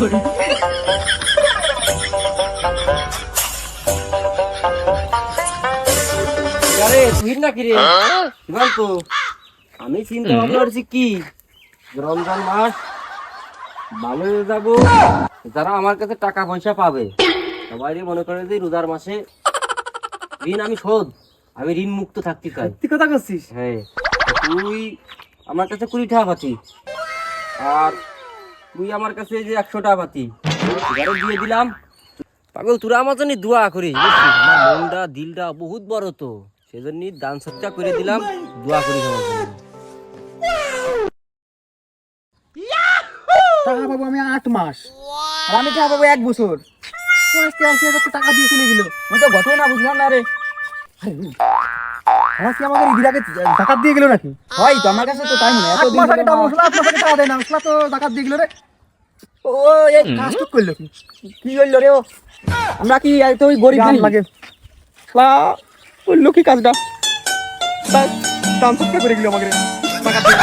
আরে তুই না কি রে বল তো। আমি চিন্তা ভাবনা করছি কি রমজান মাস ভালো যাব, যারা আমার কাছে টাকা পয়সা পাবে সবাই মনে করে যে রোজার মাসে ঋণ আমি শোধ, আমি ঋণ মুক্ত থাকতে চাই। তুই কথা করছিস? হ্যাঁ, তুই আমার কাছে 20 টাকা পাতি আর তুই আমার কাছে যে 100 টাকা পাতি দিয়ে দিলাম। পাগল তোরা আমার জন্য দোয়া করিস, বুঝছিস? আমার মনটা দিলটা বহুত বড় তো, সেজন্য দান সৎকার করে দিলাম, দোয়া করিস আমার জন্য। টাকা পাবো আমি 8 মাস, আর আমি টাকা পাবো 1 বছর। আজকে 80,000 টাকা দিয়ে চলে গেল। আমি তো ঘটনা না বুঝলাম না রে। আমার কি আমাকে ইদিরাকে জাকাত দিয়ে গেল নাকি? হয় তো, আমার কাছে তো তাই মনে হয়। এত দিন ধরে মশলা টাকা দেয় না, মশলা তো জাকাত দিয়ে গেল রে। ও এই কাজ তো করলো কি? কি করলো রে ও? আমরা কি এত গরিব লাগে? লা করলো কি কাজটা? দাম সত্যি করে গেল আমাকে টাকা দিয়ে।